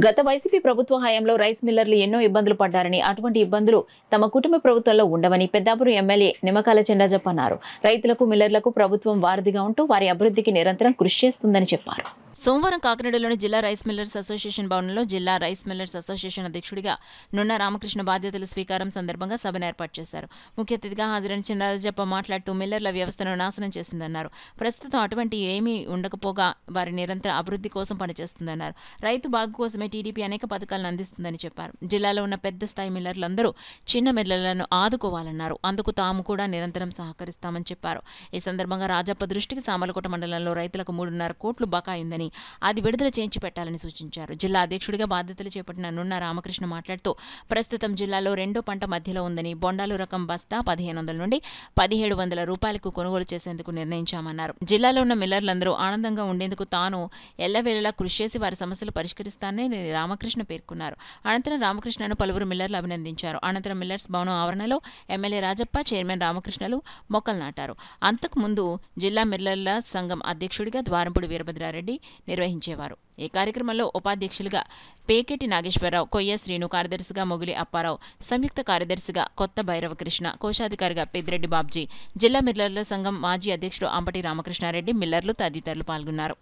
గత వైసీపీ ప్రభుత్వ హయాంలో రైస్ మిల్లర్లు ఎన్నో ఇబ్బందులు పడ్డారని, అటువంటి ఇబ్బందులు తమ కుటుంబ ప్రభుత్వంలో ఉండవని పెద్దాపురం ఎమ్మెల్యే నిమ్మకాయల చినరాజప్ప అన్నారు. రైతులకు, మిల్లర్లకు ప్రభుత్వం వారధిగా ఉంటూ వారి అభివృద్ధికి నిరంతరం కృషి చేస్తుందని చెప్పారు. సోమవారం కాకినాడలోని జిల్లా రైస్ మిల్లర్స్ అసోసియేషన్ భవనంలో జిల్లా రైస్ మిల్లర్స్ అసోసియేషన్ అధ్యక్షుడిగా నున్న రామకృష్ణ బాధ్యతల స్వీకారం సందర్భంగా సభను ఏర్పాటు చేశారు. ముఖ్య అతిథిగా హాజరైన చినరాజప్ప మాట్లాడుతూ మిల్లర్ల వ్యవస్థను నాశనం చేసిందన్నారు. ప్రస్తుతం అటువంటి ఏమీ ఉండకపోగా వారి నిరంతర అభివృద్ధి కోసం పనిచేస్తుందన్నారు. రైతు బాగు కోసమే టీడీపీ అనేక పథకాలను అందిస్తుందని చెప్పారు. జిల్లాలో ఉన్న పెద్ద స్థాయి మిల్లర్లందరూ చిన్న మిల్లర్లను ఆదుకోవాలన్నారు. అందుకు తాము కూడా నిరంతరం సహకరిస్తామని చెప్పారు. ఈ సందర్భంగా రాజప్ప దృష్టికి సామలకోట మండలంలో రైతులకు 3.5 కోట్లు బకాయిందని, అది విడుదల చేయించి పెట్టాలని సూచించారు. జిల్లా అధ్యక్షుడిగా బాధ్యతలు చేపట్టిన నున్న రామకృష్ణ మాట్లాడుతూ ప్రస్తుతం జిల్లాలో రెండో పంట మధ్యలో ఉందని, బొండాలు రకం బస్తా 1500 నుండి 1700 రూపాయలకు కొనుగోలు చేసేందుకు నిర్ణయించామన్నారు. జిల్లాలో ఉన్న మిల్లర్లందరూ ఆనందంగా ఉండేందుకు తాను ఎల్లవేళలా కృషి చేసి వారి సమస్యలు పరిష్కరిస్తానని రామకృష్ణ పేర్కొన్నారు. అనంతరం రామకృష్ణను పలువురు మిల్లర్లు అభినందించారు. అనంతరం మిల్లర్స్ భవనం ఆవరణలో ఎమ్మెల్యే రాజప్ప, చైర్మన్ రామకృష్ణలు మొక్కలు నాటారు. అంతకుముందు జిల్లా మిల్లర్ల సంఘం అధ్యక్షుడిగా ద్వారంపూడి వీరభద్రారెడ్డి నిర్వహించేవారు. ఈ కార్యక్రమంలో ఉపాధ్యక్షులుగా పేకేటి నాగేశ్వరరావు, కొయ్య శ్రీను, కార్యదర్శిగా మొగిలి అప్పారావు, సంయుక్త కార్యదర్శిగా కొత్త భైరవకృష్ణ, కోశాధికారిగా పెద్దిరెడ్డి బాబ్జీ, జిల్లా మిల్లర్ల సంఘం మాజీ అధ్యక్షుడు అంబటి రామకృష్ణారెడ్డి, మిల్లర్లు తదితరులు పాల్గొన్నారు.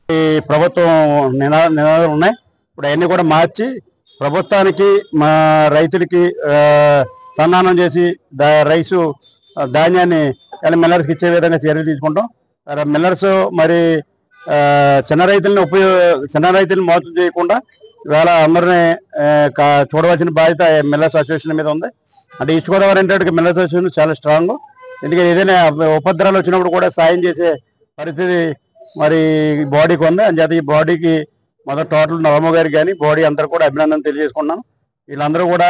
ప్రభుత్వం నినాదాలు ఉన్నాయి. ఇప్పుడు అవన్నీ కూడా మార్చి ప్రభుత్వానికి, మా రైతులకి సన్మానం చేసి రైసు ధాన్యాన్ని మిల్లర్స్కి ఇచ్చే విధంగా చర్యలు తీసుకుంటాం. మిల్లర్స్ మరి చిన్న రైతులను మోసం చేయకుండా ఇవాళ అందరినీ చూడవలసిన బాధ్యత మిల్లర్స్ అసోసియేషన్ మీద ఉంది. అంటే ఈస్ట్ గోదావరి అంటే మిల్లర్స్ అసోసియేషన్ చాలా స్ట్రాంగ్. ఎందుకంటే ఏదైనా ఉపద్రవాలు వచ్చినప్పుడు కూడా సాయం చేసే పరిస్థితి మరి బాడీకి ఉంది. అంచేత ఈ బాడీకి మొదటి టోటల్ నవమ గారికి కానీ బాడీ అందరూ కూడా అభినందన తెలియజేసుకున్నాను. వీళ్ళందరూ కూడా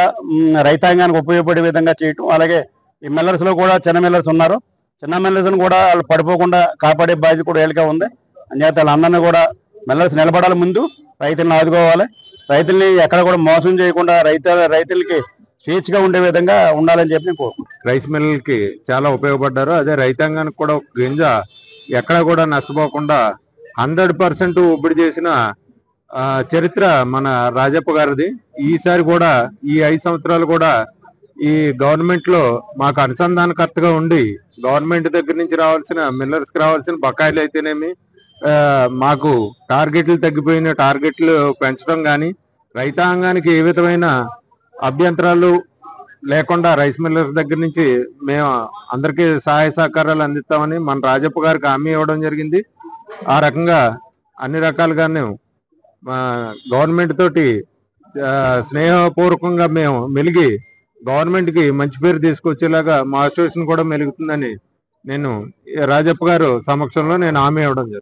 రైతాంగానికి ఉపయోగపడే విధంగా చేయటం, అలాగే ఈ మిల్లర్స్లో కూడా చిన్న మిల్లర్స్ ఉన్నారు. చిన్న మిల్లర్స్ని కూడా వాళ్ళు పడిపోకుండా కాపాడే బాధ్యత కూడా వీళ్ళకే ఉంది. అంచేత వాళ్ళందరినీ కూడా మిల్లర్స్ నిలబడాలి, ముందు రైతులను ఆదుకోవాలి. రైతుల్ని ఎక్కడ కూడా మోసం చేయకుండా రైతులకి స్వేచ్ఛగా ఉండే విధంగా ఉండాలని చెప్పి నేను కోరుకుంటున్నాను. రైస్ మిల్లర్కి చాలా ఉపయోగపడ్డారు. అదే రైతాంగానికి కూడా ఒక గింజ ఎక్కడ కూడా నష్టపోకుండా 100% ఒబ్బడి చేసిన చరిత్ర మన రాజప్ప గారిది. ఈసారి కూడా ఈ 5 సంవత్సరాలు కూడా ఈ గవర్నమెంట్ లో మాకు అనుసంధానకర్తగా ఉండి గవర్నమెంట్ దగ్గర నుంచి రావాల్సిన, మిల్లర్స్ కి రావాల్సిన బకాయిలు అయితేనేమి, మాకు టార్గెట్లు తగ్గిపోయిన టార్గెట్లు పెంచడం కానీ, రైతాంగానికి ఏ విధమైన అభ్యంతరాలు లేకుండా రైస్ మిల్లర్స్ దగ్గర నుంచి మేము అందరికీ సహాయ సహకారాలు అందిస్తామని మన రాజప్ప గారికి హామీ ఇవ్వడం జరిగింది. ఆ రకంగా అన్ని రకాలుగానే గవర్నమెంట్ తోటి స్నేహపూర్వకంగా మేము మెలిగి గవర్నమెంట్కి మంచి పేరు తీసుకొచ్చేలాగా మా అసోసియేషన్ కూడా మెలుగుతుందని నేను రాజప్ప గారు సమక్షంలో నేను హామీ ఇవ్వడం జరిగింది.